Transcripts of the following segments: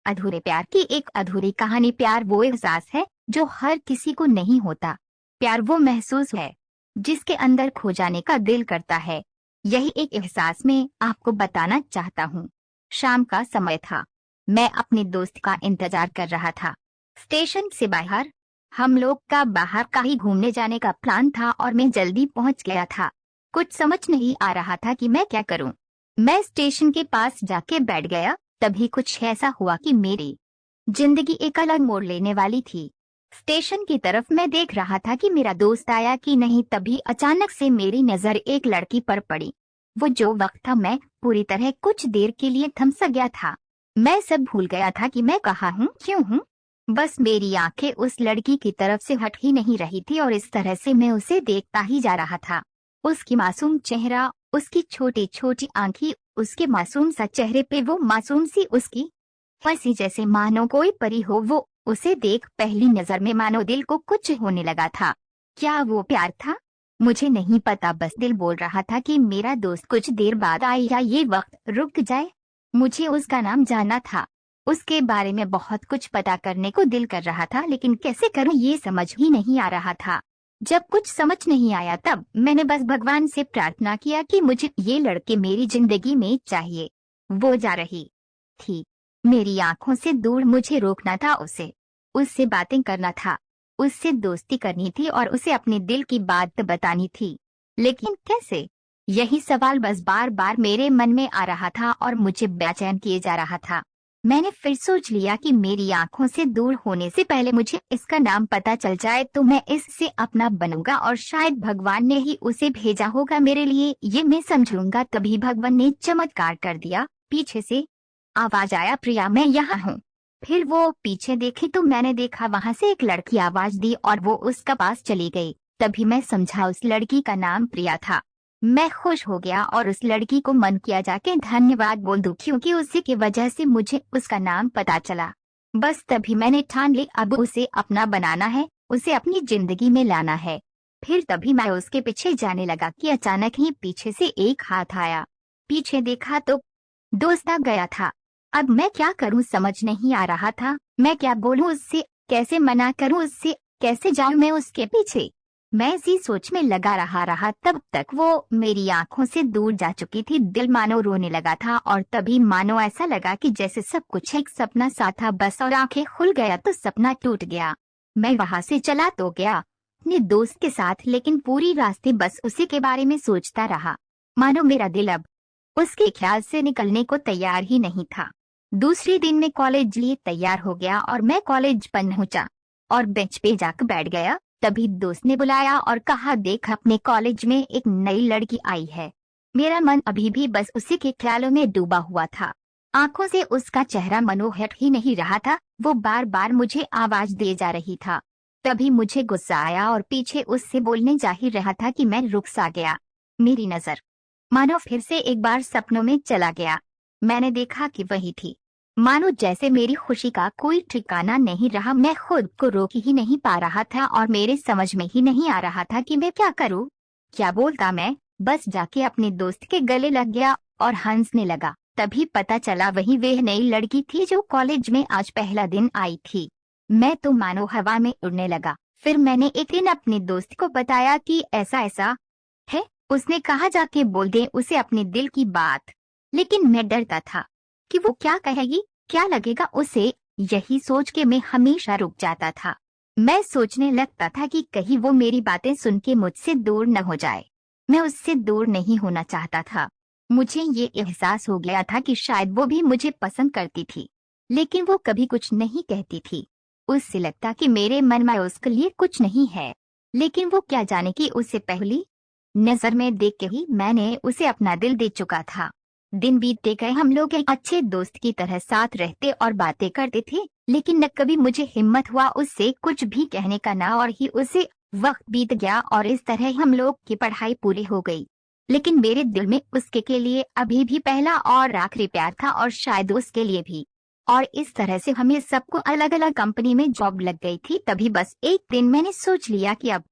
अधूरे प्यार की एक अधूरी कहानी। प्यार वो एहसास है जो हर किसी को नहीं होता। प्यार वो महसूस है जिसके अंदर खो जाने का दिल करता है। यही एक एहसास मैं आपको बताना चाहता हूँ। शाम का समय था। मैं अपने दोस्त का इंतजार कर रहा था। स्टेशन से बाहर हम लोग का बाहर का ही घूमने जाने का प्लान था और मैं जल्दी पहुंच गया था। कुछ समझ नहीं आ रहा था कि मैं क्या करूं। मैं स्टेशन के पास जाके बैठ गया। तभी कुछ ऐसा हुआ कि मेरी जिंदगी एक अलग मोड़ लेने वाली थी। स्टेशन की तरफ मैं देख रहा था कि मेरा दोस्त आया कि नहीं, तभी अचानक से मेरी नजर एक लड़की पर पड़ी। वो जो वक्त था, मैं पूरी तरह कुछ देर के लिए थम सा गया था। मैं सब भूल गया था कि मैं कहाँ हूँ, क्यों हूँ। बस मेरी आंखें उस लड़की की तरफ से हट ही नहीं रही थी और इस तरह से मैं उसे देखता ही जा रहा था। उसकी मासूम चेहरा, उसकी छोटी छोटी आंखें, उसके मासूम सा चेहरे पे वो मासूम सी उसकी हंसी, जैसे मानो कोई परी हो। वो उसे देख पहली नजर में मानो दिल को कुछ होने लगा था। क्या वो प्यार था? मुझे नहीं पता, बस दिल बोल रहा था कि मेरा दोस्त कुछ देर बाद आए या ये वक्त रुक जाए। मुझे उसका नाम जानना था। उसके बारे में बहुत कुछ पता करने को दिल कर रहा था, लेकिन कैसे करूं ये समझ ही नहीं आ रहा था। जब कुछ समझ नहीं आया तब मैंने बस भगवान से प्रार्थना किया कि मुझे ये लड़के मेरी जिंदगी में चाहिए। वो जा रही थी मेरी आंखों से दूर। मुझे रोकना था उसे, उससे बातें करना था, उससे दोस्ती करनी थी और उसे अपने दिल की बात बतानी थी। लेकिन कैसे? यही सवाल बस बार बार मेरे मन में आ रहा था और मुझे बेचैन किए जा रहा था। मैंने फिर सोच लिया कि मेरी आंखों से दूर होने से पहले मुझे इसका नाम पता चल जाए तो मैं इससे अपना बनूंगा और शायद भगवान ने ही उसे भेजा होगा मेरे लिए, ये मैं समझूंगा। तभी भगवान ने चमत्कार कर दिया। पीछे से आवाज आया, प्रिया मैं यहाँ हूँ। फिर वो पीछे देखी तो मैंने देखा वहाँ से एक लड़की आवाज दी और वो उसका पास चली गई। तभी मैं समझा उस लड़की का नाम प्रिया था। मैं खुश हो गया और उस लड़की को मन किया जाके धन्यवाद बोल दूं, क्योंकि उसी की वजह से मुझे उसका नाम पता चला। बस तभी मैंने ठान ली अब उसे अपना बनाना है, उसे अपनी जिंदगी में लाना है। फिर तभी मैं उसके पीछे जाने लगा कि अचानक ही पीछे से एक हाथ आया। पीछे देखा तो दोस्त आ गया था। अब मैं क्या करूं समझ नहीं आ रहा था। मैं क्या बोलूं उससे, कैसे मना करूं उससे, कैसे जाऊं मैं उसके पीछे। मैं इसी सोच में लगा रहा तब तक वो मेरी आंखों से दूर जा चुकी थी। दिल मानो रोने लगा था और तभी मानो ऐसा लगा कि जैसे सब कुछ एक सपना सा था बस, और आंखें खुल गया तो सपना टूट गया। मैं वहां से चला तो गया अपने दोस्त के साथ, लेकिन पूरी रास्ते बस उसी के बारे में सोचता रहा। मानो मेरा दिल अब उसके ख्याल से निकलने को तैयार ही नहीं था। दूसरे दिन में कॉलेज लिए तैयार हो गया और मैं कॉलेज पहुंचा और बेंच पे जाकर बैठ गया। तभी दोस्त ने बुलाया और कहा, देख अपने कॉलेज में एक नई लड़की आई है। मेरा मन अभी भी बस उसी के ख्यालों में डूबा हुआ था। आंखों से उसका चेहरा मनोहर ही नहीं रहा था। वो बार बार मुझे आवाज दे जा रही था। तभी मुझे गुस्सा आया और पीछे उससे बोलने जा ही रहा था कि मैं रुक सा गया। मेरी नजर मानो फिर से एक बार सपनों में चला गया। मैंने देखा कि वही थी। मानो जैसे मेरी खुशी का कोई ठिकाना नहीं रहा। मैं खुद को रोक ही नहीं पा रहा था और मेरे समझ में ही नहीं आ रहा था कि मैं क्या करूं। क्या बोलता मैं? बस जाके अपने दोस्त के गले लग गया और हंसने लगा। तभी पता चला वही वह नई लड़की थी जो कॉलेज में आज पहला दिन आई थी। मैं तो मानो हवा में उड़ने लगा। फिर मैंने एक दिन अपने दोस्त को बताया कि ऐसा ऐसा है। उसने कहा, जाके बोल दे उसे अपने दिल की बात। लेकिन मैं डरता था कि वो क्या कहेगी, क्या लगेगा उसे। यही सोच के मैं हमेशा रुक जाता था। मैं सोचने लगता था कि कहीं वो मेरी बातें सुन के मुझसे दूर न हो जाए। मैं उससे दूर नहीं होना चाहता था। मुझे ये एहसास हो गया था कि शायद वो भी मुझे पसंद करती थी, लेकिन वो कभी कुछ नहीं कहती थी। उससे लगता कि मेरे मन में उसके लिए कुछ नहीं है, लेकिन वो क्या जाने कि उसे पहली नजर में देख के ही मैंने उसे अपना दिल दे चुका था। दिन बीतते गए, हम लोग एक अच्छे दोस्त की तरह साथ रहते और बातें करते थे, लेकिन न कभी मुझे हिम्मत हुआ उससे कुछ भी कहने का, ना और ही उसे वक्त बीत गया और इस तरह हम लोग की पढ़ाई पूरी हो गई। लेकिन मेरे दिल में उसके के लिए अभी भी पहला और आखिरी प्यार था और शायद उसके लिए भी। और इस तरह से हमें सबको अलग अलग कंपनी में जॉब लग गई थी। तभी बस एक दिन मैंने सोच लिया कि अब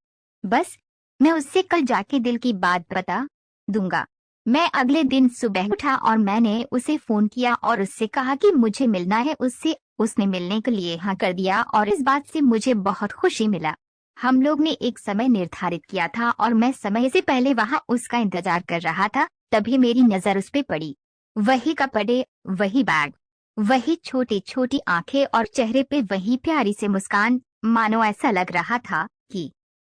बस मैं उससे कल जाके दिल की बात बता दूंगा। मैं अगले दिन सुबह उठा और मैंने उसे फोन किया और उससे कहा कि मुझे मिलना है उससे। उसने मिलने के लिए हाँ कर दिया और इस बात से मुझे बहुत खुशी मिला। हम लोग ने एक समय निर्धारित किया था और मैं समय से पहले वहां उसका इंतजार कर रहा था। तभी मेरी नजर उस पे पड़ी। वही कपड़े, वही बैग, वही छोटी छोटी आंखें और चेहरे पे वही प्यारी सी मुस्कान। मानो ऐसा लग रहा था कि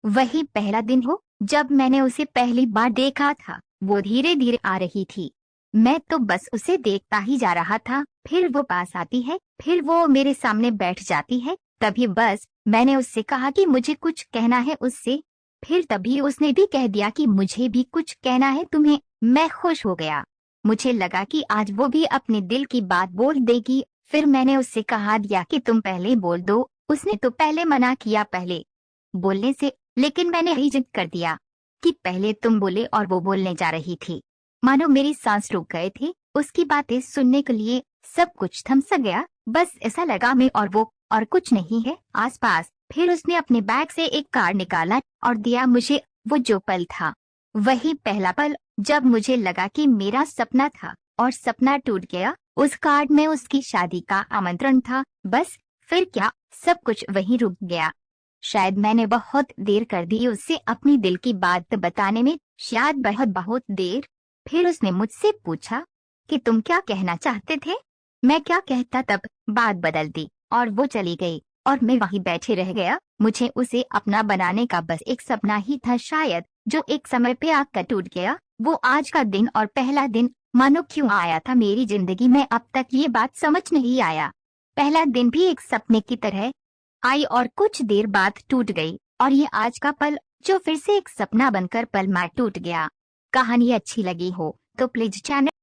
वही पहला दिन हो जब मैंने उसे पहली बार देखा था। वो धीरे धीरे आ रही थी। मैं तो बस उसे देखता ही जा रहा था। फिर वो पास आती है, फिर वो मेरे सामने बैठ जाती है। तभी बस मैंने उससे कहा कि मुझे कुछ कहना है उससे। फिर तभी उसने भी कह दिया कि मुझे भी कुछ कहना है तुम्हें। मैं खुश हो गया। मुझे लगा कि आज वो भी अपने दिल की बात बोल देगी। फिर मैंने उससे कहा दिया कि तुम पहले बोल दो। उसने तो पहले मना किया पहले बोलने से, लेकिन मैंने ही जिद कर दिया कि पहले तुम बोले और वो बोलने जा रही थी। मानो मेरी सांस रुक गए थे उसकी बातें सुनने के लिए। सब कुछ थम सा गया। बस ऐसा लगा मैं और वो और कुछ नहीं है आसपास। फिर उसने अपने बैग से एक कार्ड निकाला और दिया मुझे। वो जो पल था वही पहला पल जब मुझे लगा कि मेरा सपना था और सपना टूट गया। उस कार्ड में उसकी शादी का आमंत्रण था। बस फिर क्या, सब कुछ वहीं रुक गया। शायद मैंने बहुत देर कर दी उससे अपनी दिल की बात बताने में, शायद बहुत बहुत देर। फिर उसने मुझसे पूछा कि तुम क्या कहना चाहते थे। मैं क्या कहता, तब बात बदल दी और वो चली गई और मैं वहीं बैठे रह गया। मुझे उसे अपना बनाने का बस एक सपना ही था शायद, जो एक समय पे आकर टूट गया। वो आज का दिन और पहला दिन मानो क्यों आया था मेरी जिंदगी में, अब तक ये बात समझ नहीं आया। पहला दिन भी एक सपने की तरह आई और कुछ देर बाद टूट गई, और ये आज का पल जो फिर से एक सपना बनकर पल में टूट गया। कहानी अच्छी लगी हो तो प्लीज चैनल